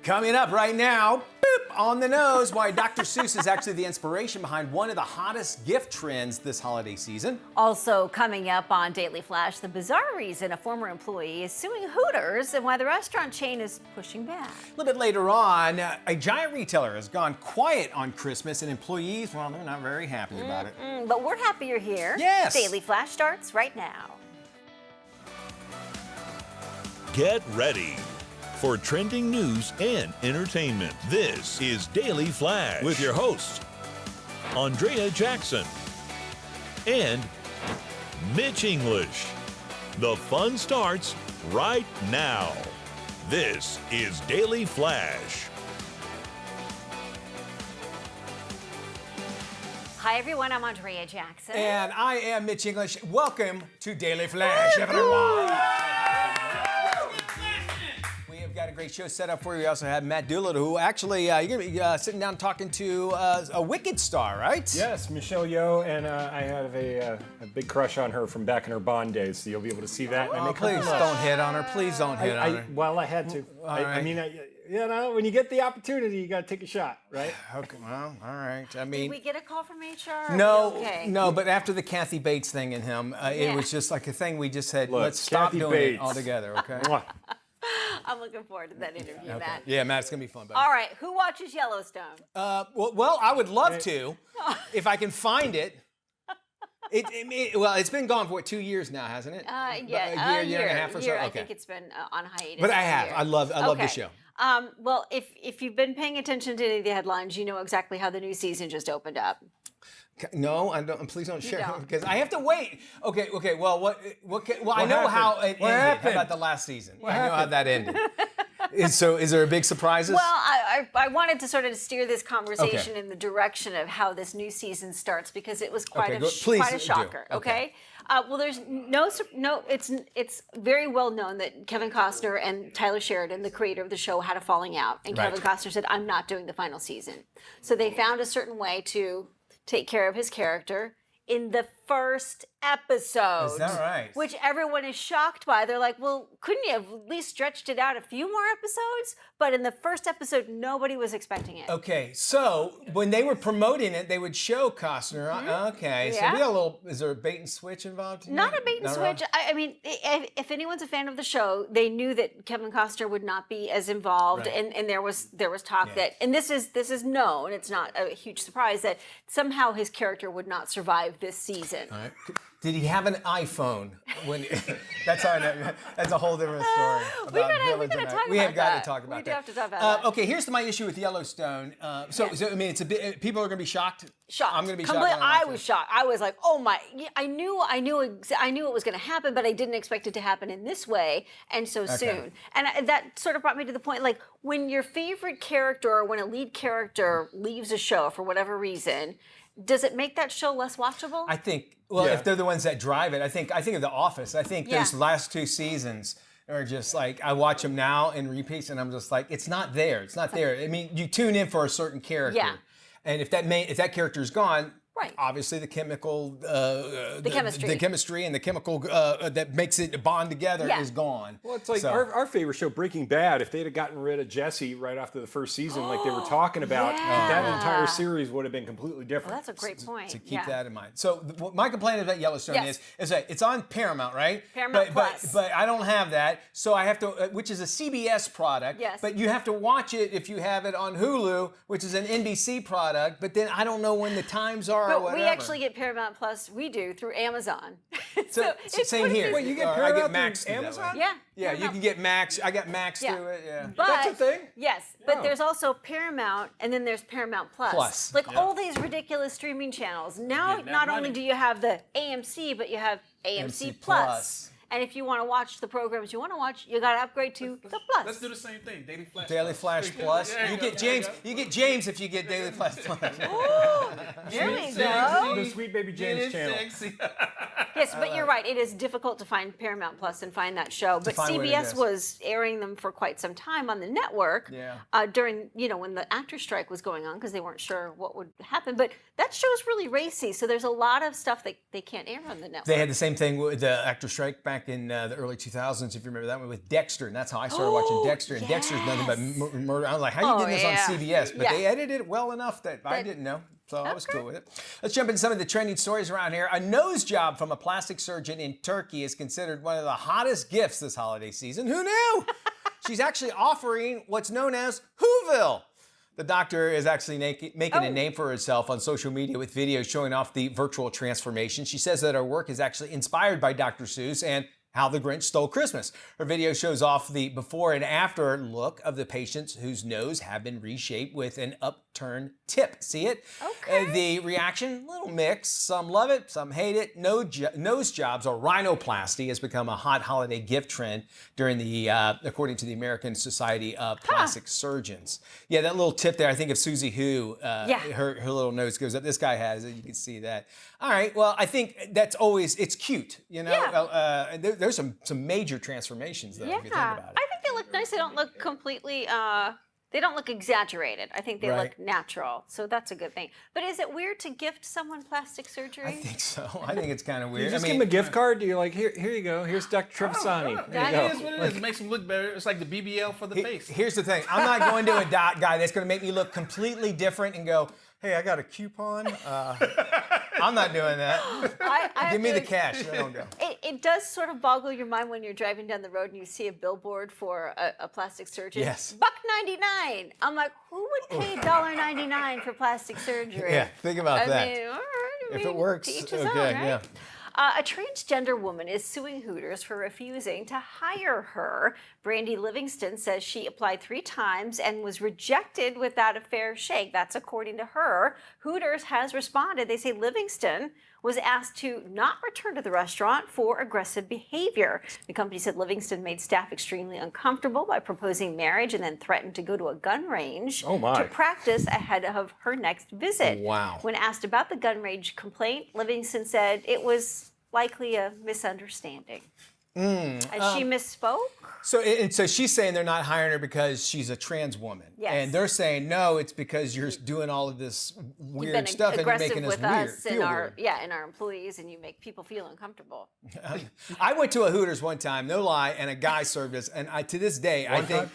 Coming up right now, boop, on the nose, why Dr. Seuss is actually the inspiration behind one of the hottest gift trends this holiday season. Also coming up on Daily Flash, the bizarre reason a former employee is suing Hooters and why the restaurant chain is pushing back. A little bit later on, a giant retailer has gone quiet on Christmas, and employees, well, they're not very happy about it. But we're happy you're here. Yes. Daily Flash starts right now. Get ready for trending news and entertainment. This is Daily Flash with your hosts, Andrea Jackson and Mitch English. The fun starts right now. This is Daily Flash. Hi, everyone. I'm Andrea Jackson. And I am Mitch English. Welcome to Daily Flash, everyone. We've got a great show set up for you. We also have Matt Doolittle, who actually, you're going to be sitting down talking to a Wicked star, right? Yes, Michelle Yeoh, and I have a big crush on her from back in her Bond days, so you'll be able to see that. Oh, please don't hit on her. Please don't hit on her. Well, I had to. I mean, you know, when you get the opportunity, you got to take a shot, right? Okay, well, all right. I mean, Did we get a call from HR? no, Okay. no, but after the Kathy Bates thing and him, it was just like a thing we just said, Look, let's stop Kathy doing Bates. it altogether, okay? Mwah. I'm looking forward to that interview, Matt. Yeah, Matt, it's going to be fun, buddy. All right. Who watches Yellowstone? Well, I would love to, if I can find it. Well, it's been gone for, what, 2 years now, hasn't it? Yeah, a year and a half or so? I Okay. think it's been on hiatus. But I for a have. year. I love the show. Well, if you've been paying attention to any of the headlines, you know exactly how the new season just opened up. No, I don't. Please don't share don't. because I have to wait. Okay. Well, well, I know happened? how it ended. happened? How about the last season? I know how happened? that ended. Is there a big surprises? Well, I wanted to sort of steer this conversation Okay. in the direction of how this new season starts because it was quite Okay, a please quite a do. shocker. Okay. Well, there's no. It's very well known that Kevin Costner and Tyler Sheridan, the creator of the show, had a falling out, and Right. Kevin Costner said, "I'm not doing the final season." So they found a certain way to take care of his character in the first episode. Is that right? Which everyone is shocked by. They're like, well, couldn't you have at least stretched it out a few more episodes? But in the first episode, nobody was expecting it. Okay, so when they were promoting it, they would show Costner. Okay, so Yeah. we got a little. Is there a bait and switch involved? in Not that? a bait and Not switch. really? I mean, if anyone's a fan of the show, they knew that Kevin Costner would not be as involved, Right. and there was talk that, and this is known. It's not a huge surprise that somehow his character would not survive this season. All right. Did he have an iPhone? When that's how I know. That's a whole different story. We about gotta Village talk and I. about We have got that. to talk about We that. do have to talk about that. Okay, here's my issue with Yellowstone. So I mean, it's a bit. People are going to be shocked. Shocked. I'm going to be Complete- shocked. when I I watch was it. shocked. I was like, oh my! I knew it was going to happen, but I didn't expect it to happen in this way and so soon. And that sort of brought me to the point, like when your favorite character or when a lead character leaves a show for whatever reason, does it make that show less watchable? I think. Well, Yeah. if they're the ones that drive it, I think of The Office. I think Yeah. those last two seasons are just like I watch them now in repeats, and I'm just like, it's not there. It's not there. I mean, you tune in for a certain character, Yeah. and if that character's gone. Right. Obviously, the chemical, chemistry. the chemistry, and the chemical that makes it bond together Yeah. is gone. Well, it's like So- our favorite show, Breaking Bad. If they'd have gotten rid of Jesse right after the first season, like they were talking about, that entire series would have been completely different. Well, that's a great point. to keep that in mind. So what my complaint about Yellowstone Yes. is that it's on Paramount, right? Paramount but, Plus. But I don't have that, so I have to, which is a CBS product. Yes. But you have to watch it if you have it on Hulu, which is an NBC product. But then I don't know when the times are or But whatever. we actually get Paramount Plus. We do through Amazon. So, it's same pretty here. easy. Wait, you get I Paramount get through Max through that Amazon? way. Yeah. Yeah, you Paramount. can get Max. I got Max Yeah. through it. Yeah. But, That's a thing? Yes, but Oh. there's also Paramount, and then there's Paramount Plus. Plus. Like all these ridiculous streaming channels. Now, not only do you have the AMC, but you have AMC AMC Plus. Plus. And if you want to watch the programs you want to watch, you got to upgrade to the Plus. Let's do the same thing. Daily Flash. Daily Flash Plus. Yeah, You go, get there James. you go. You get James if you get Daily Flash Plus. There we go. The Sweet Baby James channel. Sexy. Yes, but you're right. It is difficult to find Paramount Plus and find that show. But find what it CBS is. was airing them for quite some time on the network Yeah. during, when the actor strike was going on because they weren't sure what would happen. But that show's really racy, so there's a lot of stuff that they can't air on the network. They had the same thing with the actor strike back back in the early 2000s, if you remember that one with Dexter, and that's how I started watching Dexter. And Dexter's nothing but murder. I was like, how are you getting this on CBS? But they edited it well enough that I didn't know. So I was cool with it. Let's jump into some of the trending stories around here. A nose job from a plastic surgeon in Turkey is considered one of the hottest gifts this holiday season. Who knew? She's actually offering what's known as Whoville. The doctor is actually making a name for herself on social media with videos showing off the virtual transformation. She says that her work is actually inspired by Dr. Seuss and How the Grinch Stole Christmas. Her video shows off the before and after look of the patients whose nose have been reshaped with an upturned tip. See it? Okay. The reaction, a little mixed. Some love it, some hate it. Nose jobs or rhinoplasty has become a hot holiday gift trend during the, according to the American Society of Plastic Surgeons. Yeah, that little tip there, I think of Susie Who, her little nose goes up. This guy has it, you can see that. All right, well, I think that's always, it's cute, you know? Yeah. There's some major transformations, though, if you think about it. I think they look nice. They don't look completely, they don't look exaggerated. I think they look natural. So that's a good thing. But is it weird to gift someone plastic surgery? I think so. I think it's kind of weird. You just give him a gift card. Do you like, here you go. Here's Dr. Trevisani. That is what it is. It makes them look better. It's like the BBL for the face. Here's the thing. I'm not going to a guy that's going to make me look completely different and go, hey, I got a coupon. I'm not doing that. Give me the cash. I don't go. It does sort of boggle your mind when you're driving down the road and you see a billboard for a plastic surgeon. Yes. $1.99. I'm like, who would pay $1.99 for plastic surgery? Yeah, think about that. I mean, all right. If it works, to each his okay, own, right? yeah. A transgender woman is suing Hooters for refusing to hire her. Brandy Livingston says she applied 3 times and was rejected without a fair shake. That's according to her. Hooters has responded. They say Livingston was asked to not return to the restaurant for aggressive behavior. The company said Livingston made staff extremely uncomfortable by proposing marriage and then threatened to go to a gun range to practice ahead of her next visit. Wow. When asked about the gun range complaint, Livingston said it was likely a misunderstanding. And she misspoke? So she's saying they're not hiring her because she's a trans woman. Yes. And they're saying, no, it's because you're doing all of this weird stuff and you're making us with weird. us and our and our employees, and you make people feel uncomfortable. I went to a Hooters one time, no lie, and a guy served us, and to this day, I think.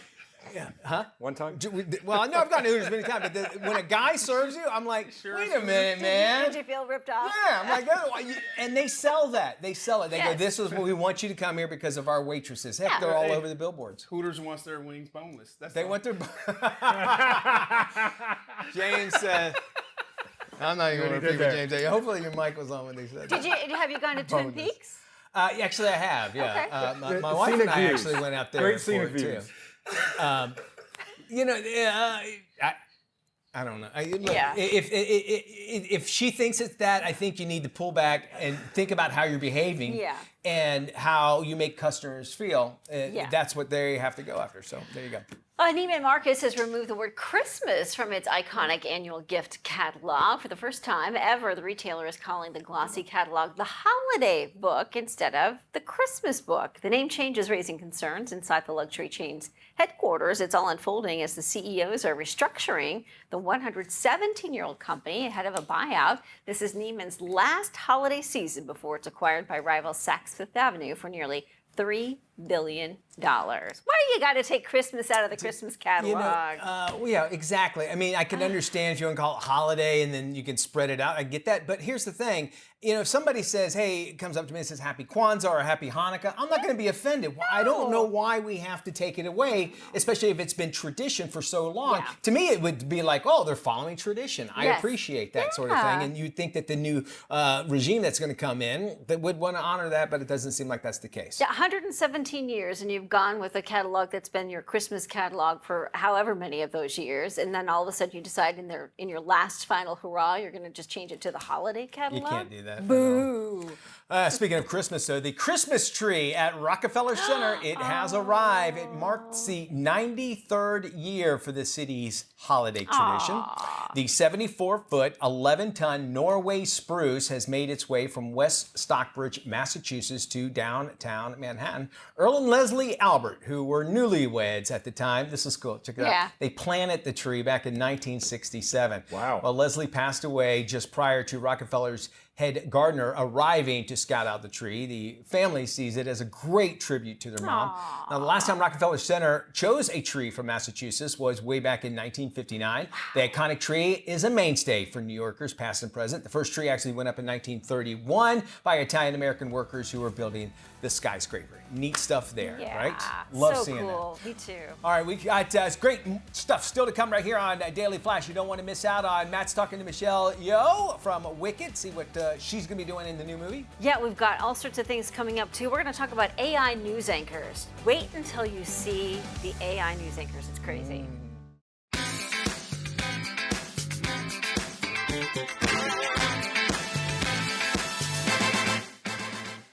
Yeah, huh? One time? Well, I know I've gone to Hooters many times, but when a guy serves you, I'm like, wait a minute, man. Did you feel ripped off? Yeah, I'm like, oh, and they sell that. They sell it. They go, this is what we want you to come here because of our waitresses. Heck, they're all over the billboards. Hooters wants their wings boneless. They want their. James said. I'm not even going to repeat what James said. Hopefully your mic was on when they said that. Have you gone to Twin Peaks? Actually, I have, yeah. Okay. My wife and I actually went out there. Great scenic views. Too. You know, I don't know. If she thinks it's that, I think you need to pull back and think about how you're behaving and how you make customers feel. That's what they have to go after. So there you go. Neiman Marcus has removed the word Christmas from its iconic annual gift catalog. For the first time ever, the retailer is calling the glossy catalog the Holiday Book instead of the Christmas Book. The name change is raising concerns inside the luxury chain's headquarters. It's all unfolding as the CEOs are restructuring the 117-year-old company ahead of a buyout. This is Neiman's last holiday season before it's acquired by rival Saks Fifth Avenue for nearly $3 billion. Why do you got to take Christmas out of the Christmas catalog? Yeah, exactly. I mean, I can understand if you want to call it holiday and then you can spread it out. I get that. But here's the thing. You know, if somebody says, hey, comes up to me and says Happy Kwanzaa or Happy Hanukkah, I'm not going to be offended. No. I don't know why we have to take it away, especially if it's been tradition for so long. Yeah. To me, it would be like, oh, they're following tradition. I appreciate that sort of thing. And you'd think that the new regime that's going to come in that would want to honor that, but it doesn't seem like that's the case. Yeah, 117 years, and you've gone with a catalog that's been your Christmas catalog for however many of those years, and then all of a sudden you decide in your last final hurrah, you're going to just change it to the holiday catalog? You can't do that. Boo! Speaking of Christmas, though, the Christmas tree at Rockefeller Center, it has arrived. It marks the 93rd year for the city's holiday tradition. The 74-foot, 11-ton Norway spruce has made its way from West Stockbridge, Massachusetts to downtown Manhattan. Earl and Leslie Albert, who were newlyweds at the time, this is cool, check it out. They planted the tree back in 1967. Wow. Well, Leslie passed away just prior to Rockefeller's head gardener arriving to scout out the tree. The family sees it as a great tribute to their mom. Now, the last time Rockefeller Center chose a tree from Massachusetts was way back in 1959. The iconic tree is a mainstay for New Yorkers, past and present. The first tree actually went up in 1931 by Italian-American workers who were building the skyscraper. Neat stuff there, right? Love so seeing cool. that. Me too. All right, we got great stuff still to come right here on Daily Flash. You don't want to miss out on Matt's talking to Michelle Yeoh from Wicked. See what she's going to be doing in the new movie. Yeah, we've got all sorts of things coming up too. We're going to talk about AI news anchors. Wait until you see the AI news anchors. It's crazy.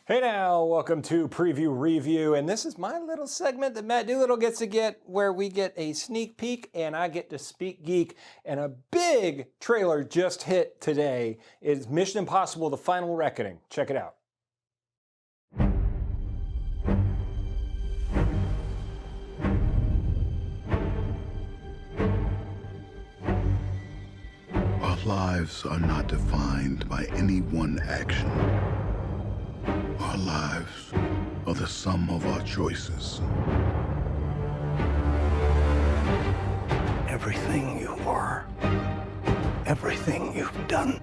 Hey now, welcome to Preview Review, and this is my little segment that Matt Doolittle gets to get, where we get a sneak peek and I get to speak geek. And a big trailer just hit today is Mission Impossible: The Final Reckoning. Check it out. Our lives are not defined by any one action. Our lives are the sum of our choices. Everything you are, everything you've done,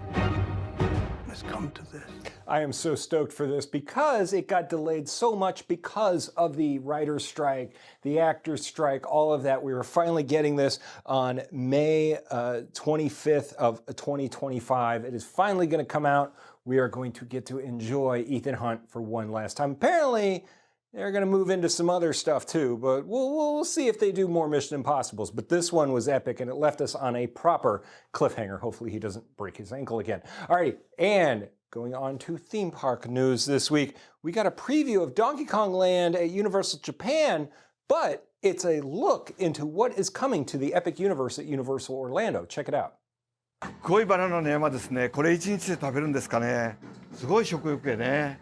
has come to this. I am so stoked for this because it got delayed so much because of the writer's strike, the actor's strike, all of that. We were finally getting this on May 25th of 2025. It is finally going to come out. We are going to get to enjoy Ethan Hunt for one last time. Apparently, they're going to move into some other stuff too, but we'll see if they do more Mission Impossibles. But this one was epic, and it left us on a proper cliffhanger. Hopefully he doesn't break his ankle again. Alrighty, and going on to theme park news this week, we got a preview of Donkey Kong Land at Universal Japan, but it's a look into what is coming to the Epic Universe at Universal Orlando. Check it out. こういうバナナの山ですね。これ1日で食べるんですかね。すごい食欲やね。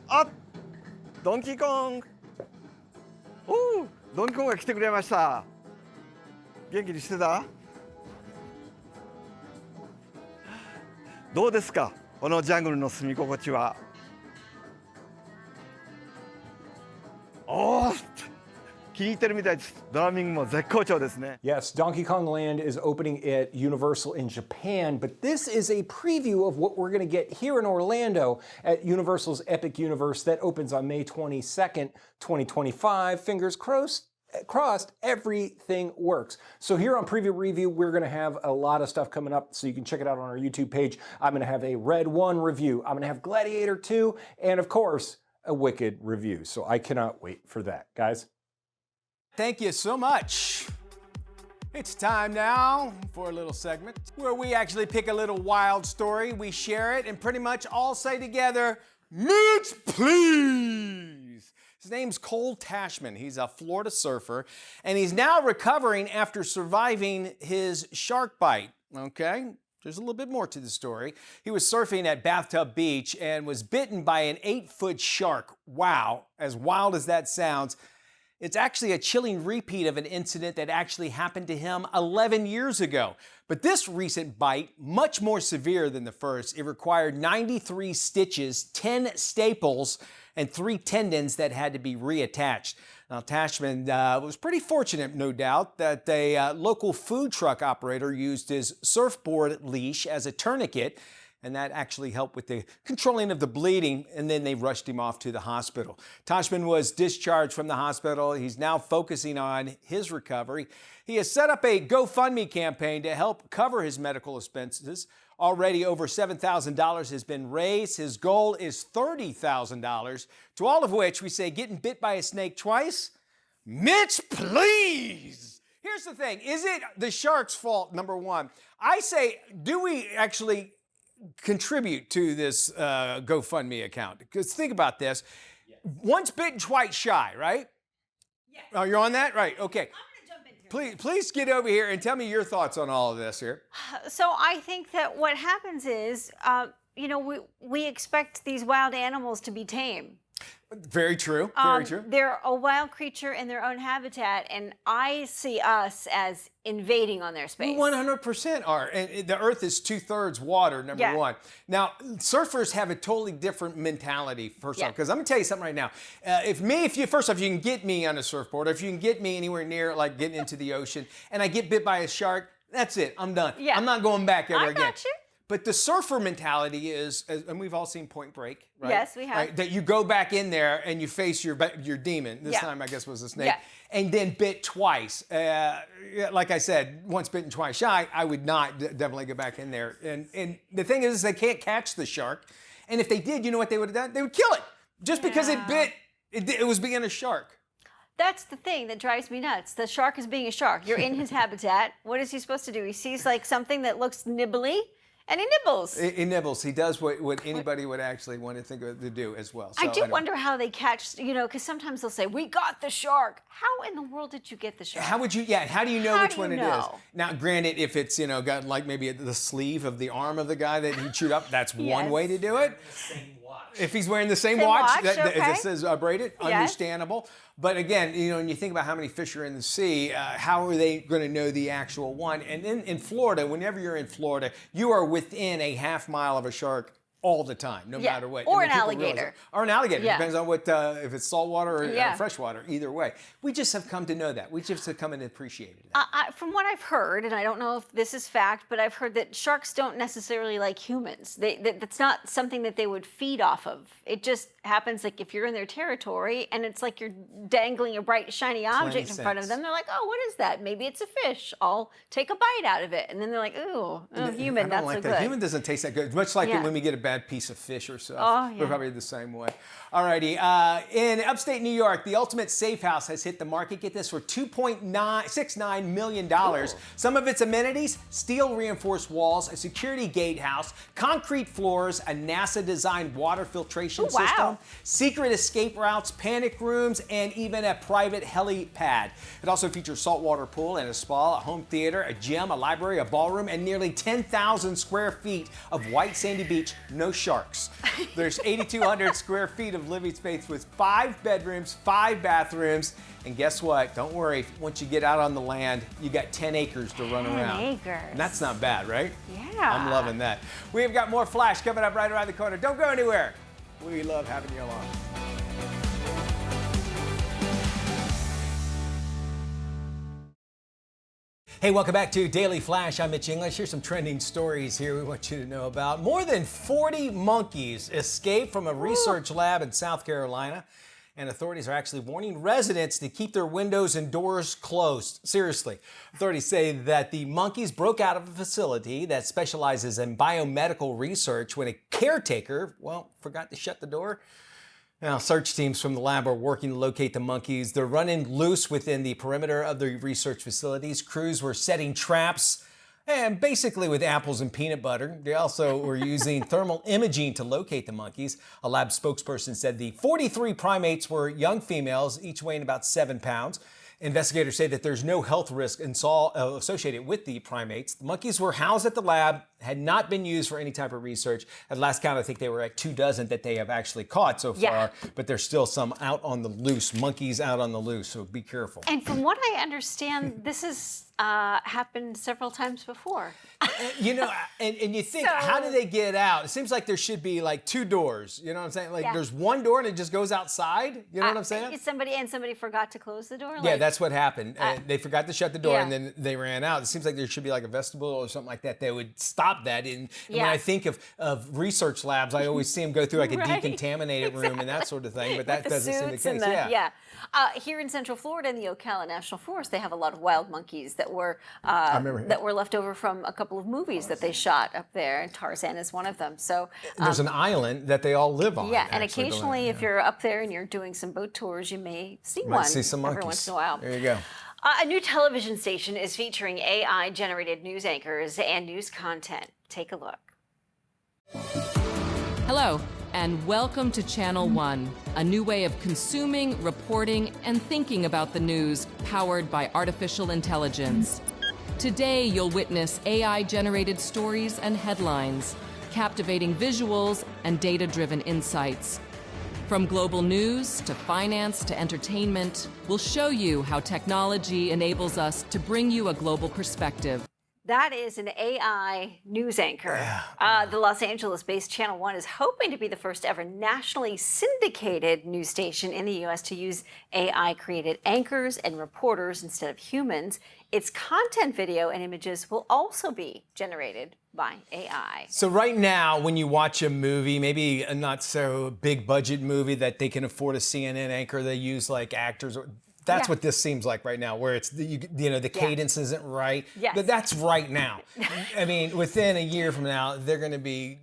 あ、ドンキーコング。おお、ドンキーコングが来てくれました。元気にしてた？どうですか？このジャングルの住み心地は。おお。気に入ってるみたいです。ドラミングも絶好調ですね。Yes, Donkey Kong Land is opening at Universal in Japan, but this is a preview of what we're going to get here in Orlando at Universal's Epic Universe that opens on May 22nd, 2025. Fingers crossed, everything works. So here on Preview Review, we're going to have a lot of stuff coming up, so you can check it out on our YouTube page. I'm going to have a Red 1 review. I'm going to have Gladiator 2, and of course, a Wicked review. So I cannot wait for that, guys. Thank you so much. It's time now for a little segment where we actually pick a little wild story, we share it, and pretty much all say together, Mitch, please. His name's Cole Tashman. He's a Florida surfer, and he's now recovering after surviving his shark bite, okay? There's a little bit more to the story. He was surfing at Bathtub Beach and was bitten by an 8-foot shark. Wow, as wild as that sounds. It's actually a chilling repeat of an incident that actually happened to him 11 years ago. But this recent bite, much more severe than the first. It required 93 stitches, 10 staples, and 3 tendons that had to be reattached. Now, Tashman was pretty fortunate, no doubt, that a local food truck operator used his surfboard leash as a tourniquet, and that actually helped with the controlling of the bleeding, and then they rushed him off to the hospital. Tashman was discharged from the hospital. He's now focusing on his recovery. He has set up a GoFundMe campaign to help cover his medical expenses. Already over $7,000 has been raised. His goal is $30,000, to all of which we say, getting bit by a snake twice? Mitch, please! Here's the thing. Is it the shark's fault, number one? I say, do we actually contribute to this GoFundMe account? Because think about this. Yes. Once bitten, twice shy, right? Yes. Oh, you're on that? Right, okay. I'm gonna jump in here. Please get over here and tell me your thoughts on all of this here. So I think that what happens is, you know, we expect these wild animals to be tame. Very true. Very true. They're a wild creature in their own habitat, and I see us as invading on their space. 100% are. And the Earth is 2/3 water, number one. Now, surfers have a totally different mentality, first off, because I'm going to tell you something right now. First off, you can get me on a surfboard, or if you can get me anywhere near, like, getting into the ocean, and I get bit by a shark, that's it. I'm done. Yeah. I'm not going back ever again. I got you. But the surfer mentality is, and we've all seen Point Break, right? Yes, we have. Right? That you go back in there and you face your demon. This time, I guess, was a snake. Yeah. And then bit twice. Like I said, once bitten, twice shy. I would not definitely go back in there. And the thing is, they can't catch the shark. And if they did, you know what they would have done? They would kill it. Just because it bit, it was being a shark. That's the thing that drives me nuts. The shark is being a shark. You're in his habitat. What is he supposed to do? He sees like something that looks nibbly, and he nibbles. He nibbles. He does what anybody would actually want to think of to do as well. So I do wonder how they catch, because sometimes they'll say, we got the shark. How in the world did you get the shark? How would you, how do you know which one it is? know? Now, granted, if it's, got like maybe the sleeve of the arm of the guy that he chewed up, that's one way to do it. If he's wearing the same watch that says braided, understandable. But again, when you think about how many fish are in the sea, how are they going to know the actual one? And in Florida, whenever you're in Florida, you are within a half mile of a shark all the time, no matter what. Or an alligator. Or an alligator. Depends on what, if it's saltwater or freshwater, either way. We just have come to know that. We just have come and appreciated it. From what I've heard, and I don't know if this is fact, but I've heard that sharks don't necessarily like humans. That's not something that they would feed off of. It just happens like if you're in their territory and it's like you're dangling a bright, shiny object in front of them, they're like, oh, what is that? Maybe it's a fish. I'll take a bite out of it. And then they're like, ooh, human, not so good. Human doesn't taste that good. Much like when we get a bad piece of fish or so. We're probably the same way. Alrighty, in upstate New York, the ultimate safe house has hit the market. Get this, for $2.69 million. Ooh. Some of its amenities: steel reinforced walls, a security gatehouse, concrete floors, a NASA-designed water filtration system, secret escape routes, panic rooms, and even a private helipad. It also features saltwater pool and a spa, a home theater, a gym, a library, a ballroom, and nearly 10,000 square feet of white sandy beach. No sharks. There's 8,200 square feet of living space with 5 bedrooms, 5 bathrooms, and guess what? Don't worry. Once you get out on the land, you got 10 acres to run around. 10 acres. And that's not bad, right? Yeah. I'm loving that. We've got more Flash coming up right around the corner. Don't go anywhere. We love having you along. Hey, welcome back to Daily Flash. I'm Mitch English. Here's some trending stories here we want you to know about. More than 40 monkeys escaped from a research lab in South Carolina, and authorities are actually warning residents to keep their windows and doors closed. Seriously. Authorities say that the monkeys broke out of a facility that specializes in biomedical research when a caretaker, forgot to shut the door. Now, search teams from the lab are working to locate the monkeys. They're running loose within the perimeter of the research facilities. Crews were setting traps, and basically with apples and peanut butter. They also were using thermal imaging to locate the monkeys. A lab spokesperson said the 43 primates were young females, each weighing about 7 pounds. Investigators say that there's no health risk associated with the primates. The monkeys were housed at the lab, had not been used for any type of research. At last count, I think they were at 24 that they have actually caught so far, but there's still some out on the loose, monkeys out on the loose, so be careful. And from what I understand, this has happened several times before. And you think, how do they get out? It seems like there should be like 2 doors, you know what I'm saying? Like there's one door and it just goes outside, you know what I'm saying? Somebody forgot to close the door? That's what happened. They forgot to shut the door and then they ran out. It seems like there should be like a vestibule or something like that that would stop that. And when I think of research labs, I always see them go through like a decontaminated room and that sort of thing, but that doesn't seem the case. Here in Central Florida in the Ocala National Forest, they have a lot of wild monkeys that were left over from a couple of movies that they shot up there, and Tarzan is one of them. So there's an island that they all live on. And occasionally, if you're up there and you're doing some boat tours, you may see one see some monkeys every once in a while. There you go. A new television station is featuring AI-generated news anchors and news content. Take a look. Hello, and welcome to Channel One, a new way of consuming, reporting, and thinking about the news powered by artificial intelligence. Today, you'll witness AI-generated stories and headlines, captivating visuals, and data-driven insights. From global news to finance to entertainment, we'll show you how technology enables us to bring you a global perspective. That is an AI news anchor. The Los Angeles-based Channel 1 is hoping to be the first ever nationally syndicated news station in the U.S. to use AI-created anchors and reporters instead of humans. Its content, video, and images will also be generated by AI. So right now, when you watch a movie, maybe a not so big budget movie that they can afford a CNN anchor, they use like actors. That's what this seems like right now, where it's the cadence isn't right. Yes. But that's right now. I mean, within a year from now, they're going to be,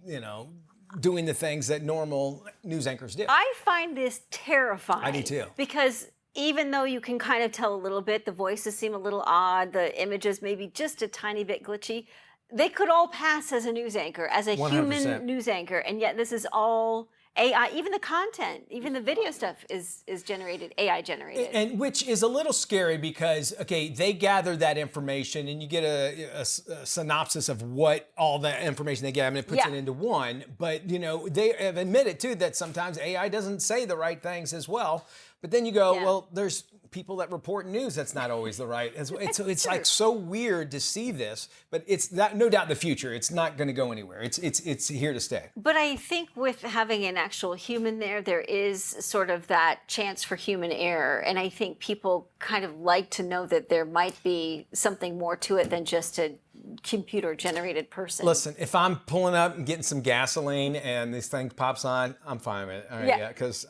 doing the things that normal news anchors do. I find this terrifying. I do too. Because even though you can kind of tell a little bit, the voices seem a little odd, the images maybe just a tiny bit glitchy, they could all pass as a news anchor, as a 100%. human news anchor, and yet this is all AI. Even the content, even the video stuff is generated, AI generated. And which is a little scary because, okay, they gather that information and you get a synopsis of what all the information they get. I mean, it puts it into one. But, they have admitted, too, that sometimes AI doesn't say the right things as well. But then you go, well, there's people that report news that's not always the right. It's like so weird to see this, but it's not, no doubt in the future. It's not going to go anywhere. It's here to stay. But I think with having an actual human there is sort of that chance for human error. And I think people kind of like to know that there might be something more to it than just a computer-generated person. Listen, if I'm pulling up and getting some gasoline and this thing pops on, I'm fine with it. All right, because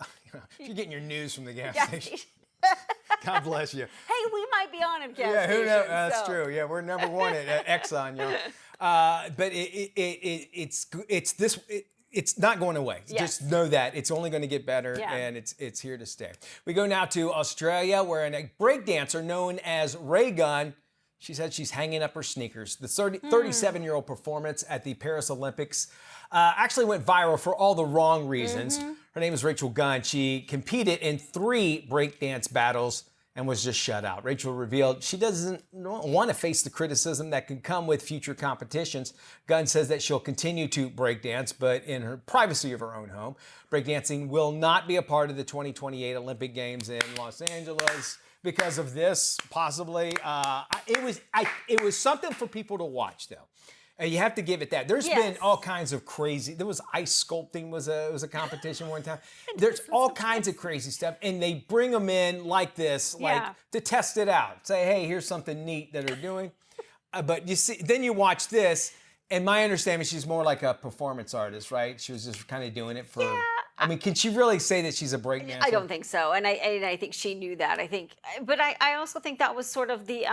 if you're getting your news from the gas station, God bless you. Hey, we might be on a gas station. Yeah, who knows? That's true. Yeah, we're number one at Exxon, but it's not going away. Yes. Just know that it's only going to get better, and it's here to stay. We go now to Australia, where a breakdancer known as Ray Gun. She said she's hanging up her sneakers. The 37-year-old performance at the Paris Olympics actually went viral for all the wrong reasons. Her name is Rachel Gunn. She competed in 3 breakdance battles and was just shut out. Rachel revealed she doesn't want to face the criticism that can come with future competitions. Gunn says that she'll continue to breakdance, but in her privacy of her own home. Breakdancing will not be a part of the 2028 Olympic Games in Los Angeles. Because of this, possibly, it was something for people to watch, though. You have to give it that. There's been all kinds of crazy. There was ice sculpting was a competition one time. There's all kinds of crazy stuff, and they bring them in like this, to test it out. Say, hey, here's something neat that they're doing. But you see, then you watch this, and my understanding, she's more like a performance artist, right? She was just kind of doing it for. I mean, can she really say that she's a breakdancer? I don't think so, and I think she knew that. But I also think that was sort of the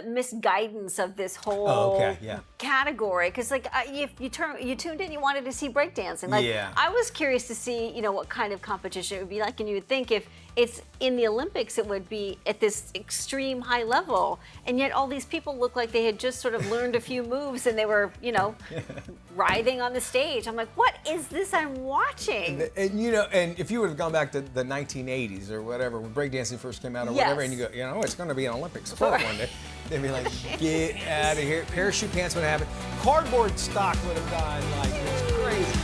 misguidance of this whole category. Because if you tuned in, you wanted to see breakdancing. I was curious to see, what kind of competition it would be like, and you would think if it's in the Olympics, it would be at this extreme high level, and yet all these people look like they had just sort of learned a few moves and they were, writhing on the stage. I'm like, what is this I'm watching? And if you would have gone back to the 1980s or whatever, when breakdancing first came out or whatever, and you go, it's going to be an Olympic sport one day, they'd be like, get out of here. Parachute pants would have it. Cardboard stock would have gone like it's crazy.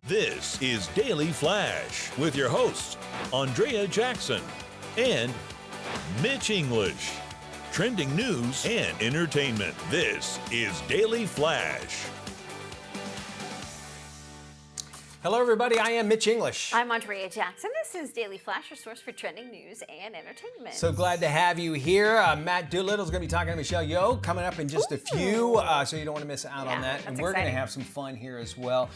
This is Daily Flash with your hosts, Andrea Jackson and Mitch English. Trending news and entertainment. This is Daily Flash. Hello, everybody. I am Mitch English. I'm Andrea Jackson. This is Daily Flash, your source for trending news and entertainment. So glad to have you here. Matt Doolittle is going to be talking to Michelle Yeoh coming up in just a few, so you don't want to miss out on that. And we're going to have some fun here as well.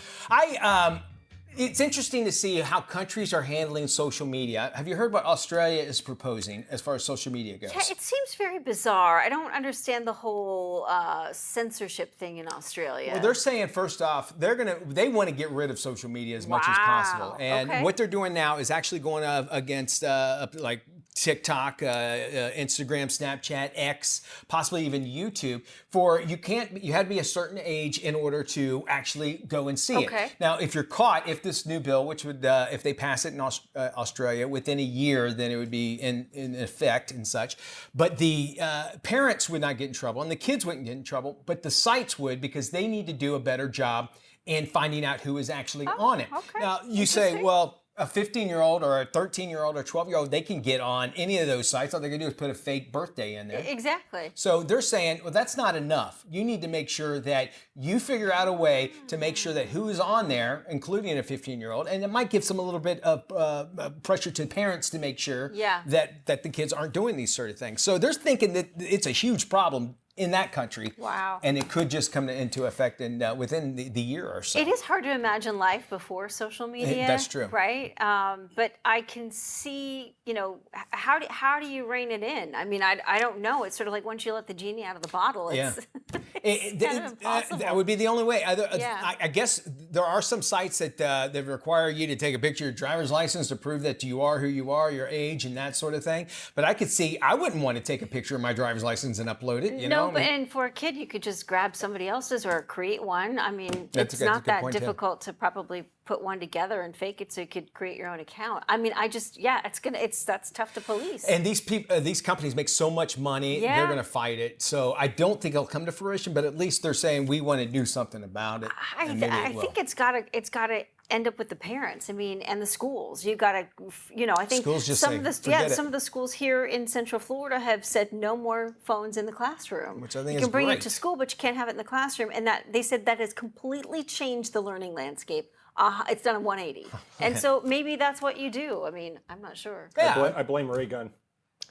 It's interesting to see how countries are handling social media. Have you heard what Australia is proposing as far as social media goes? Yeah, it seems very bizarre. I don't understand the whole censorship thing in Australia. Well, they're saying first off, they want to get rid of social media as much as possible. And what they're doing now is actually going up against like TikTok, Instagram, Snapchat, X, possibly even YouTube. You had to be a certain age in order to actually go and see it. Now, if you're caught, if if this new bill, which would, if they pass it in Australia within a year, then it would be in effect and such. But the parents would not get in trouble and the kids wouldn't get in trouble, but the sites would, because they need to do a better job in finding out who is actually on it. Okay. Now, you say, well, a 15-year-old or a 13-year-old or 12-year-old, they can get on any of those sites. All they're going to do is put a fake birthday in there. Exactly. So they're saying, well, that's not enough. You need to make sure that you figure out a way to make sure that who is on there, including a 15-year-old, and it might give some a little bit of pressure to parents to make sure that the kids aren't doing these sort of things. So they're thinking that it's a huge problem in that country. Wow. And it could just come into effect within the year or so. It is hard to imagine life before social media. That's true. Right? But I can see, how do you rein it in? I mean, I don't know. It's sort of like once you let the genie out of the bottle, it's, it's kind of impossible. That would be the only way. Yeah. I guess there are some sites that require you to take a picture of your driver's license to prove that you are who you are, your age, and that sort of thing. But I could see, I wouldn't want to take a picture of my driver's license and upload it. No, and for a kid, you could just grab somebody else's or create one. I mean, it's not that difficult to probably put one together and fake it so you could create your own account. I mean, that's tough to police. And these companies make so much money, they're going to fight it. So I don't think it'll come to fruition, but at least they're saying we want to do something about it. I think it's got to end up with the parents. I mean, and the schools. You got to, I think schools just some of the schools here in Central Florida have said no more phones in the classroom. Which I think you is can bring great. it to school, but you can't have it in the classroom. And that they said that has completely changed the learning landscape. It's done a 180. And so maybe that's what you do. I mean, I'm not sure. Yeah. I blame Ray Gun.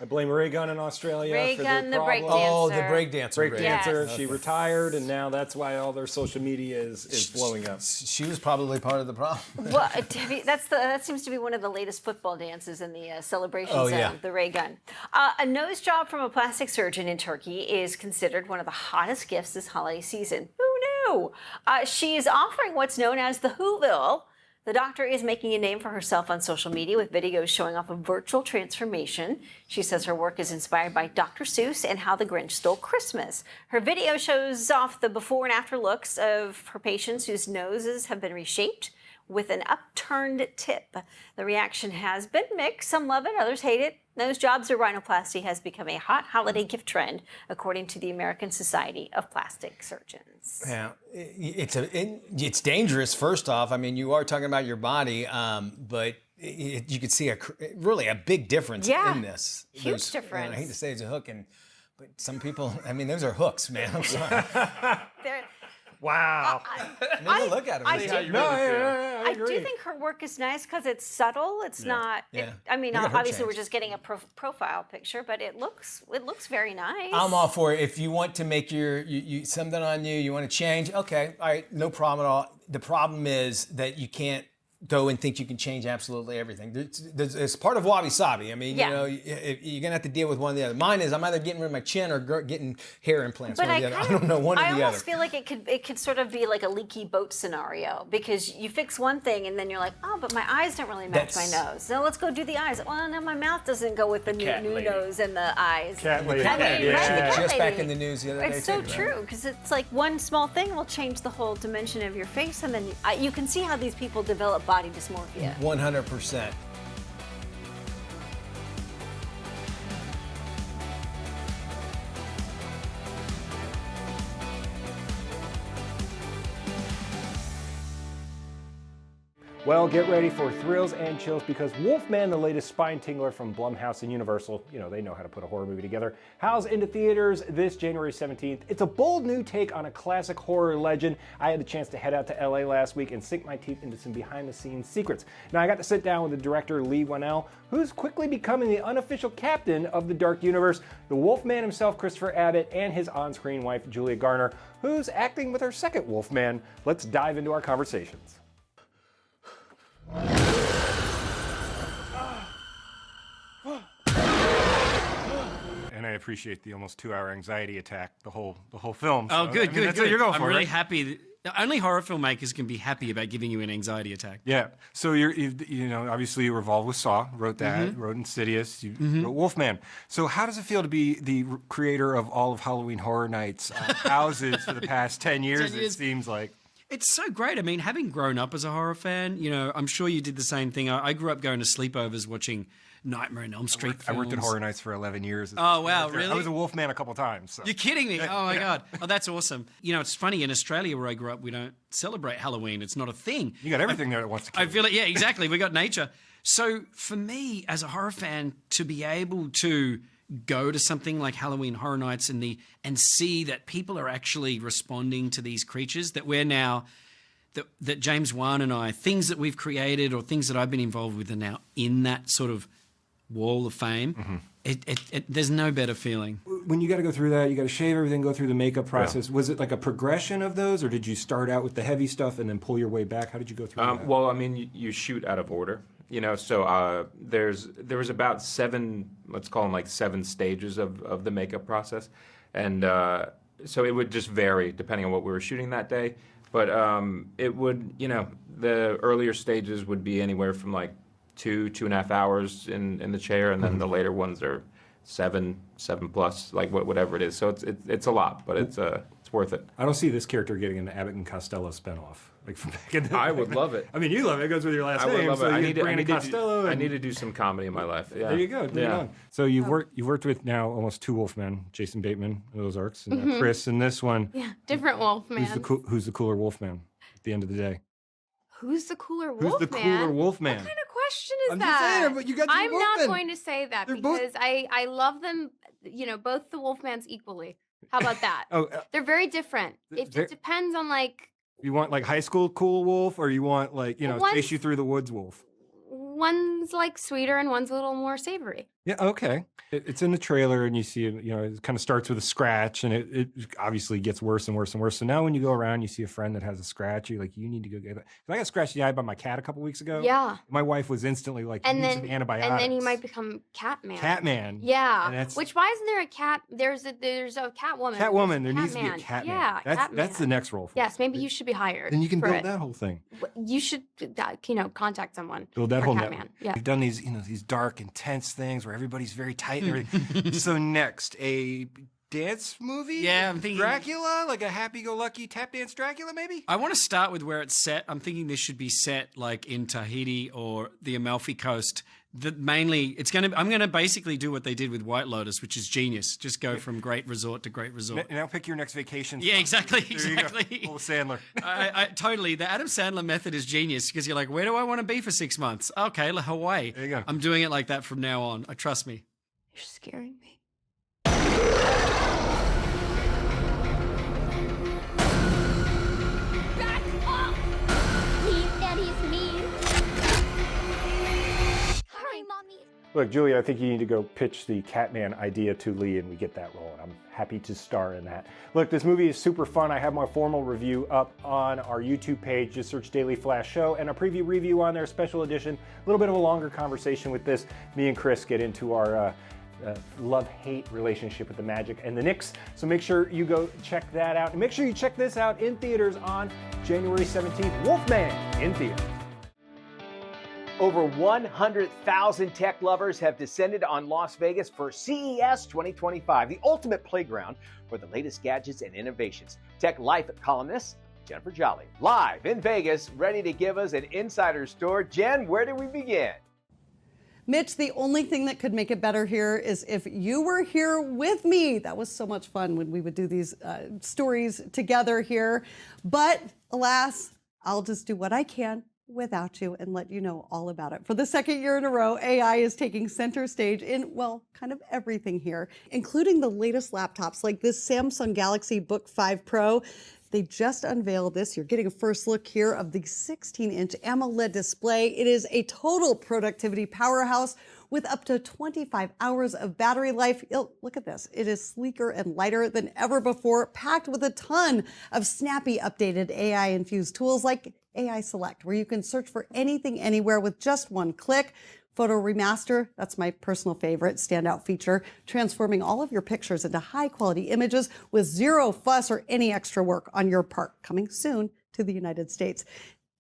I blame Ray Gun in Australia for Gun, the breakdancer. Oh, the breakdancer. Breakdancer. Yes. She retired, and now that's why all their social media is blowing up. She was probably part of the problem. Well, that seems to be one of the latest football dances in the celebration zone, the Ray Gun. A nose job from a plastic surgeon in Turkey is considered one of the hottest gifts this holiday season. Who knew? She is offering what's known as the Whoville. The doctor is making a name for herself on social media with videos showing off a virtual transformation. She says her work is inspired by Dr. Seuss and How the Grinch Stole Christmas. Her video shows off the before and after looks of her patients whose noses have been reshaped with an upturned tip. The reaction has been mixed. Some love it, others hate it. Nose jobs or rhinoplasty has become a hot holiday gift trend, according to the American Society of Plastic Surgeons. Yeah, it's dangerous. First off, I mean, you are talking about your body, but you could see really a big difference in this. Huge difference. I hate to say it's a hook, but some people, I mean, those are hooks, man. I'm sorry. Wow. Never look at it. I do think her work is nice because it's subtle. It's not. I mean, obviously we're just getting a profile picture, but it looks very nice. I'm all for it. If you want to make something on you, you want to change. Okay, all right, no problem at all. The problem is that you can't go and think you can change absolutely everything. It's part of wabi-sabi. I mean, you're going to have to deal with one or the other. Mine is I'm either getting rid of my chin or getting hair implants. But I don't know, one or the other. I almost feel like it could sort of be like a leaky boat scenario because you fix one thing and then you're like, oh, but my eyes don't really match my nose. So let's go do the eyes. Well, no, my mouth doesn't go with the new nose and the eyes. Cat lady. Just back in the news the other day. It's so true because it's like one small thing will change the whole dimension of your face, and then you can see how these people develop body dysmorphia. 100%. Well, get ready for thrills and chills because Wolfman, the latest spine tingler from Blumhouse and Universal, they know how to put a horror movie together, howls into theaters this January 17th. It's a bold new take on a classic horror legend. I had the chance to head out to LA last week and sink my teeth into some behind-the-scenes secrets. Now, I got to sit down with the director, Lee Whannell, who's quickly becoming the unofficial captain of the Dark Universe, the Wolfman himself, Christopher Abbott, and his on-screen wife, Julia Garner, who's acting with her second Wolfman. Let's dive into our conversations. And I appreciate the almost 2-hour anxiety attack the whole film. Oh, so, good. That's what you're going for. I'm really right? happy. Only horror filmmakers can be happy about giving you an anxiety attack. Yeah. So obviously you were involved with Saw, wrote that, wrote Insidious, you wrote Wolfman. So how does it feel to be the creator of all of Halloween Horror Nights houses for the past 10 years? It seems like. It's so great. I mean, having grown up as a horror fan, you know, I'm sure you did the same thing. I grew up going to sleepovers watching Nightmare on Elm Street I worked at Horror Nights for 11 years. Oh, wow, really? I was a Wolfman a couple times. So. You're kidding me. Oh, my God. Oh, that's awesome. You know, it's funny. In Australia, where I grew up, we don't celebrate Halloween. It's not a thing. You got everything there that wants to kill I feel it. Yeah, exactly. We got nature. So for me, as a horror fan, to be able to go to something like Halloween Horror Nights and see that people are actually responding to these creatures that we're now... That James Wan and I, things that we've created or things that I've been involved with are now in that sort of wall of fame. There's no better feeling. When you got to go through that, you got to shave everything, go through the makeup process. Yeah. Was it like a progression of those, or did you start out with the heavy stuff and then pull your way back? How did you go through that? Well, I mean, you shoot out of order. You know, so there was about 7, let's call them like 7 stages of the makeup process, and so it would just vary depending on what we were shooting that day. But it would, you know, the earlier stages would be anywhere from like 2.5 hours in the chair, and then the later ones are 7 plus, like whatever it is. So it's a lot, but it's worth it. I don't see this character getting an Abbott and Costello spinoff. Like from back in the I would love it. I mean, you love it. It goes with your last name. I would love so it. I need to do some comedy in my life. Yeah. There you go. So you've worked with now almost 2 Wolfmen, Jason Bateman in Ozarks, and Chris in this one. Yeah, different Wolfman. Who's the cooler Wolfman at the end of the day? Who's the cooler Wolfman? Who's the cooler Wolfman? What kind of question is I'm that? just saying, but you got I'm Wolfman. not going to say that because I love them, you know, both the Wolfmans equally. How about that? They're very different. It depends on like... You want like high school cool wolf, or you want like, you know, chase you through the woods wolf? One's like sweeter and one's a little more savory. Yeah, okay. It's in the trailer, and you see it, you know, it kind of starts with a scratch, and it obviously gets worse and worse and worse. So now when you go around, you see a friend that has a scratch, you're like, you need to go get it. I got scratched in the eye by my cat a couple weeks ago. Yeah. My wife was instantly like, you need some antibiotics. And then he might become Catman. Catman. Yeah. Which, why isn't there a cat? There's a Catwoman. Catwoman. There needs to be a Catman. Yeah, that's the next role for Yes, maybe you should be hired. Then you can build that whole thing. You should, you know, contact someone. Build that whole Catman. network. Yeah. You've done these, you know, these dark, intense things where everybody's very tight and everything. So next, a dance movie? Yeah, I'm thinking Dracula, like a happy-go-lucky tap dance Dracula, maybe? I want to start with where it's set. I'm thinking this should be set like in Tahiti or the Amalfi Coast. Mainly, I'm gonna basically do what they did with White Lotus, which is genius. Just go from great resort to great resort. And now pick your next vacation. Yeah, exactly. Pull Sandler. I totally. The Adam Sandler method is genius because you're like, where do I want to be for 6 months? Okay, Hawaii. There you go. I'm doing it like that from now on. Trust me. You're scaring me. Back off! Please, Daddy's mean. Hurry, Mommy. Look, Julia, I think you need to go pitch the Catman idea to Lee, and we get that rolling. I'm happy to star in that. Look, this movie is super fun. I have my formal review up on our YouTube page. Just search Daily Flash Show, and a preview review on there, special edition. A little bit of a longer conversation with this. Me and Chris get into our love-hate relationship with the Magic and the Knicks. So make sure you go check that out. And make sure you check this out in theaters on January 17th. Wolfman in theaters. Over 100,000 tech lovers have descended on Las Vegas for CES 2025, the ultimate playground for the latest gadgets and innovations. Tech Life columnist Jennifer Jolly, live in Vegas, ready to give us an insider story. Jen, where do we begin? Mitch, the only thing that could make it better here is if you were here with me. That was so much fun when we would do these stories together here. But alas, I'll just do what I can without you and let you know all about it. For the second year in a row, AI is taking center stage in, well, kind of everything here, including the latest laptops like this Samsung Galaxy Book 5 Pro. They just unveiled this. You're getting a first look here of the 16-inch AMOLED display. It is a total productivity powerhouse with up to 25 hours of battery life. Look at this. It is sleeker and lighter than ever before, packed with a ton of snappy, updated AI-infused tools like AI Select, where you can search for anything, anywhere with just one click. Photo Remaster, that's my personal favorite standout feature, transforming all of your pictures into high-quality images with zero fuss or any extra work on your part, coming soon to the United States.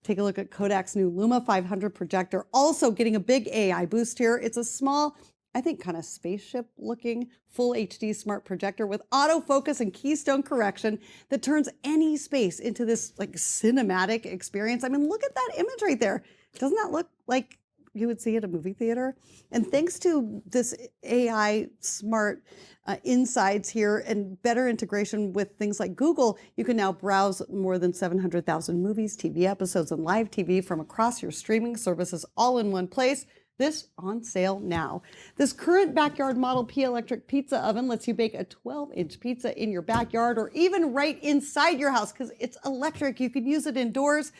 Take a look at Kodak's new Luma 500 projector, also getting a big AI boost here. It's a small I think, kind of spaceship looking full HD smart projector with autofocus and keystone correction that turns any space into this like cinematic experience. I mean, look at that image right there. Doesn't that look like you would see at a movie theater? And thanks to this AI smart insides here and better integration with things like Google, you can now browse more than 700,000 movies, TV episodes, and live TV from across your streaming services all in one place. This on sale now. This current backyard model P-Electric pizza oven lets you bake a 12-inch pizza in your backyard or even right inside your house because it's electric. You can use it indoors.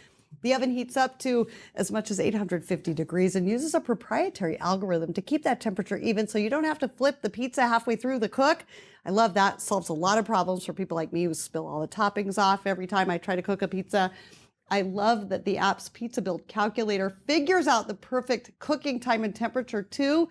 The oven heats up to as much as 850 degrees and uses a proprietary algorithm to keep that temperature even so you don't have to flip the pizza halfway through the cook. I love that. Solves a lot of problems for people like me who spill all the toppings off every time I try to cook a pizza. I love that the app's pizza build calculator figures out the perfect cooking time and temperature too,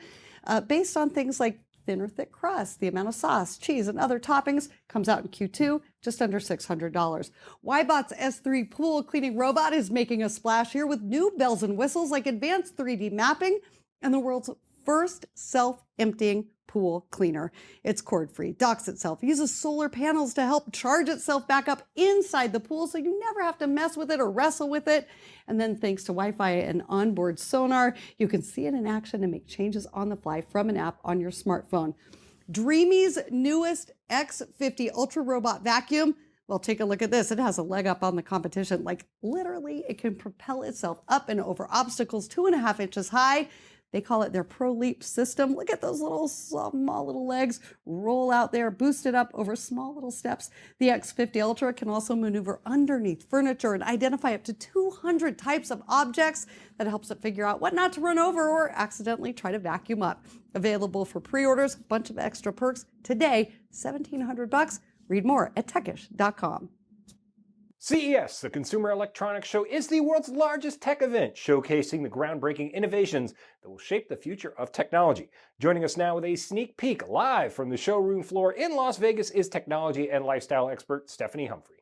based on things like thin or thick crust, the amount of sauce, cheese, and other toppings. Comes out in Q2, just under $600. Wybot's S3 pool cleaning robot is making a splash here with new bells and whistles like advanced 3D mapping and the world's first self-emptying pool cleaner. It's cord-free, docks itself, uses solar panels to help charge itself back up inside the pool so you never have to mess with it or wrestle with it. And then thanks to Wi-Fi and onboard sonar, you can see it in action and make changes on the fly from an app on your smartphone. Dreamy's newest X50 Ultra Robot Vacuum. Well, take a look at this. It has a leg up on the competition. Like literally, it can propel itself up and over obstacles 2.5 inches high. They call it their Pro Leap system. Look at those little small little legs roll out there, boost it up over small little steps. The X50 Ultra can also maneuver underneath furniture and identify up to 200 types of objects. That helps it figure out what not to run over or accidentally try to vacuum up. Available for pre-orders, a bunch of extra perks. Today, $1,700. Read more at techish.com. CES, the Consumer Electronics Show, is the world's largest tech event, showcasing the groundbreaking innovations that will shape the future of technology. Joining us now with a sneak peek live from the showroom floor in Las Vegas is technology and lifestyle expert Stephanie Humphrey.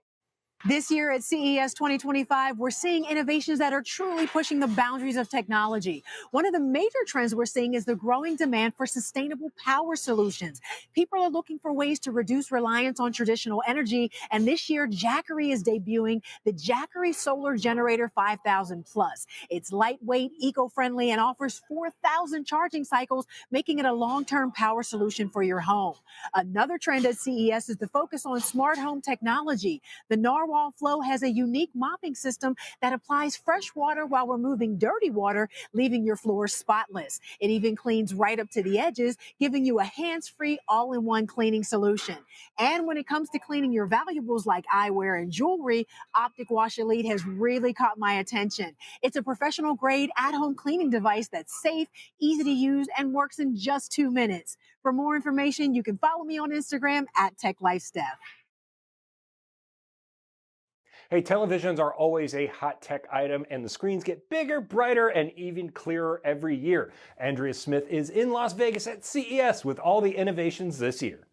This year at CES 2025, we're seeing innovations that are truly pushing the boundaries of technology. One of the major trends we're seeing is the growing demand for sustainable power solutions. People are looking for ways to reduce reliance on traditional energy, and this year, Jackery is debuting the Jackery Solar Generator 5000 Plus. It's lightweight, eco-friendly, and offers 4,000 charging cycles, making it a long-term power solution for your home. Another trend at CES is the focus on smart home technology. The Narwhal Flow has a unique mopping system that applies fresh water while removing dirty water, leaving your floors spotless. It even cleans right up to the edges, giving you a hands-free, all-in-one cleaning solution. And when it comes to cleaning your valuables like eyewear and jewelry, Optic Wash Elite has really caught my attention. It's a professional-grade, at-home cleaning device that's safe, easy to use, and works in just 2 minutes. For more information, you can follow me on Instagram at TechLifeSteph. Hey, televisions are always a hot tech item, and the screens get bigger, brighter, and even clearer every year. Andrea Smith is in Las Vegas at CES with all the innovations this year.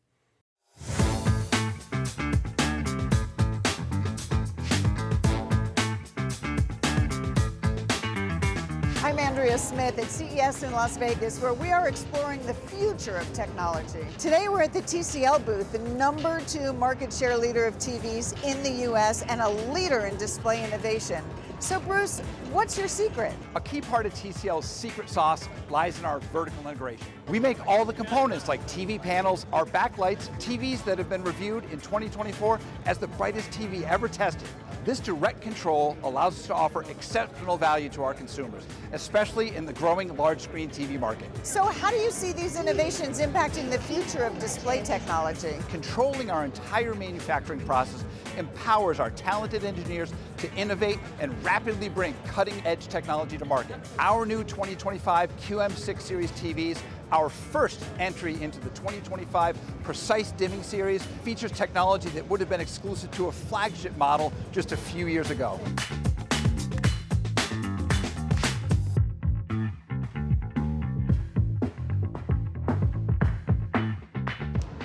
I'm Andrea Smith at CES in Las Vegas, where we are exploring the future of technology. Today we're at the TCL booth, the #2 market share leader of TVs in the US and a leader in display innovation. So Bruce, what's your secret? A key part of TCL's secret sauce lies in our vertical integration. We make all the components like TV panels, our backlights, TVs that have been reviewed in 2024 as the brightest TV ever tested. This direct control allows us to offer exceptional value to our consumers, especially in the growing large screen TV market. So how do you see these innovations impacting the future of display technology? Controlling our entire manufacturing process empowers our talented engineers to innovate and rapidly bring cutting-edge technology to market. Our new 2025 QM6 series TVs, our first entry into the 2025 Precise Dimming series, features technology that would have been exclusive to a flagship model just a few years ago.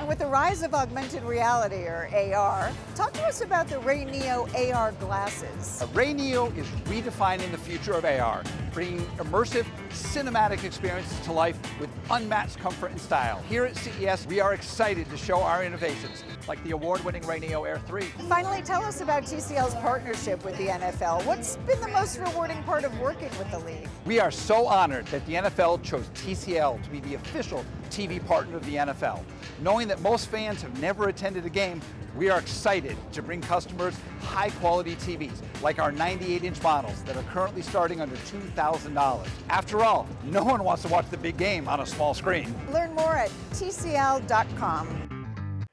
With the rise of augmented reality, or AR, talk to us about the Ray Neo AR glasses. Ray Neo is redefining the future of AR, bringing immersive, cinematic experiences to life with unmatched comfort and style. Here at CES, we are excited to show our innovations, like the award-winning Raineo Air 3. Finally, tell us about TCL's partnership with the NFL. What's been the most rewarding part of working with the league? We are so honored that the NFL chose TCL to be the official TV partner of the NFL. Knowing that most fans have never attended a game, we are excited to bring customers high-quality TVs, like our 98-inch models that are currently starting under $2,000. After all, no one wants to watch the big game on a small screen. Learn more at tcl.com.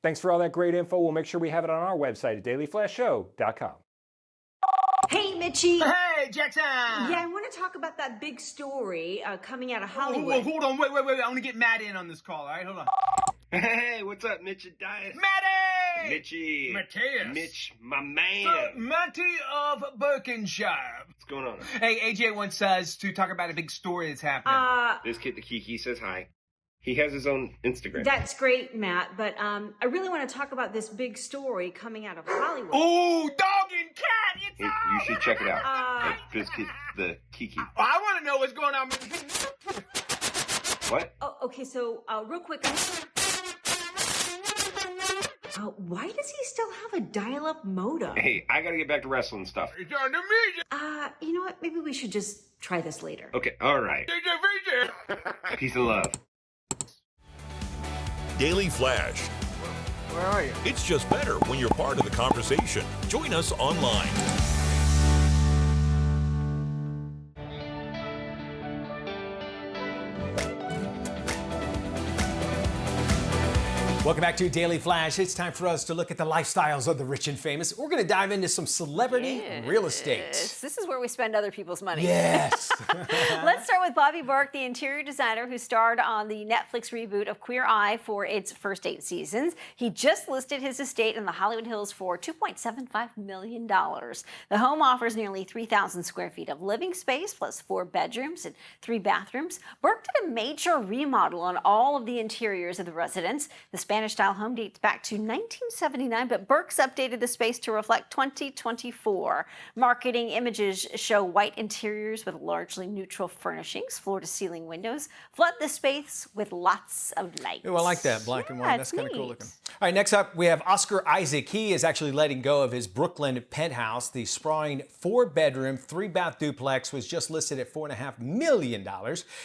Thanks for all that great info. We'll make sure we have it on our website at dailyflashshow.com. Hey, Mitchie. Hey, Jackson. Yeah, I want to talk about that big story coming out of Hollywood. Hold on, wait. I want to get Matt in on this call, all right? Hold on. Hey, what's up, Mitch and Dias? Matty! Mitchie. Mateus. Mitch, my man. So, Matty of Berkshire. What's going on? Hey, AJ wants us to talk about a big story that's happening. This kid, the Kiki, says hi. He has his own Instagram. That's great, Matt, but I really want to talk about this big story coming out of Hollywood. Ooh, dog and cat! It's You should check it out. This kid, the Kiki. I want to know what's going on. What? Oh, okay, so real quick. Why does he still have a dial-up modem? Hey, I gotta get back to wrestling stuff. It's on the music. You know what? Maybe we should just try this later. Okay, all right. Peace and love. Daily Flash. Where are you? It's just better when you're part of the conversation. Join us online. Welcome back to Daily Flash. It's time for us to look at the lifestyles of the rich and famous. We're going to dive into some celebrity real estate. This is where we spend other people's money. Yes. Let's start with Bobby Burke, the interior designer who starred on the Netflix reboot of Queer Eye for its first 8 seasons. He just listed his estate in the Hollywood Hills for $2.75 million. The home offers nearly 3,000 square feet of living space, plus 4 bedrooms and 3 bathrooms. Burke did a major remodel on all of the interiors of the residence. The Spanish-style home dates back to 1979, but Burke's updated the space to reflect 2024. Marketing images show white interiors with largely neutral furnishings, floor-to-ceiling windows, flood the space with lots of light. Ooh, I like that, black and white. That's kind of cool neat. looking. All right, next up, we have Oscar Isaac. He is actually letting go of his Brooklyn penthouse. The sprawling 4-bedroom, 3-bath duplex was just listed at $4.5 million.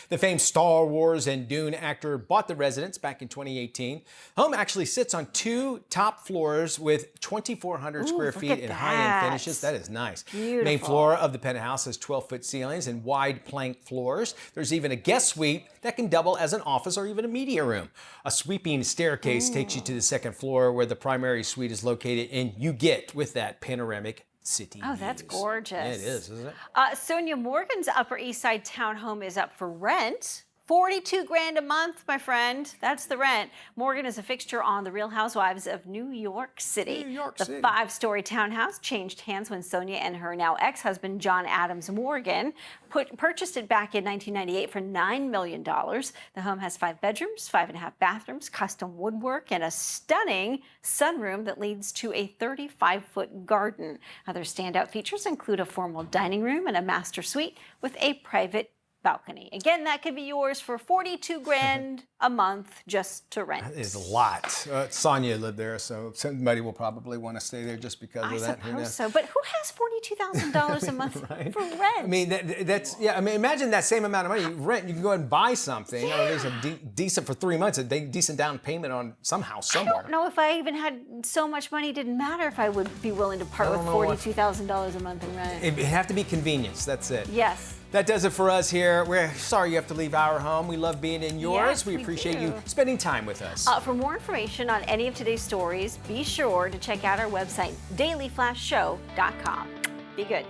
The famed Star Wars and Dune actor bought the residence back in 2018. Home actually sits on 2 top floors with 2,400 square feet in high-end finishes. That is nice. Beautiful. Main floor of the penthouse has 12-foot ceilings and wide plank floors. There's even a guest suite that can double as an office or even a media room. A sweeping staircase takes you to the second floor where the primary suite is located, and you get with that panoramic city Oh, that's views. gorgeous. Yeah, it is, isn't it? Sonia Morgan's Upper East Side townhome is up for rent. $42,000 a month, my friend. That's the rent. Morgan is a fixture on The Real Housewives of New York City. The 5-story townhouse changed hands when Sonia and her now ex-husband, John Adams Morgan, purchased it back in 1998 for $9 million. The home has 5 bedrooms, 5.5 bathrooms, custom woodwork, and a stunning sunroom that leads to a 35-foot garden. Other standout features include a formal dining room and a master suite with a private balcony. Again, that could be yours for $42,000 a month just to rent. That is a lot. Sonia lived there, so somebody will probably want to stay there just because of that. I suppose so. But who has $42,000 a month for rent? I mean, that's, yeah, I mean, imagine that same amount of money. You rent, you can go and buy something, or at least a decent for 3 months, a decent down payment on some house somewhere. I don't know if I even had so much money, it didn't matter if I would be willing to part with $42,000 a month in rent. It'd have to be convenience, that's it. Yes. That does it for us here. We're sorry you have to leave our home. We love being in yours. Yes, we appreciate you spending time with us. For more information on any of today's stories, be sure to check out our website, dailyflashshow.com. Be good.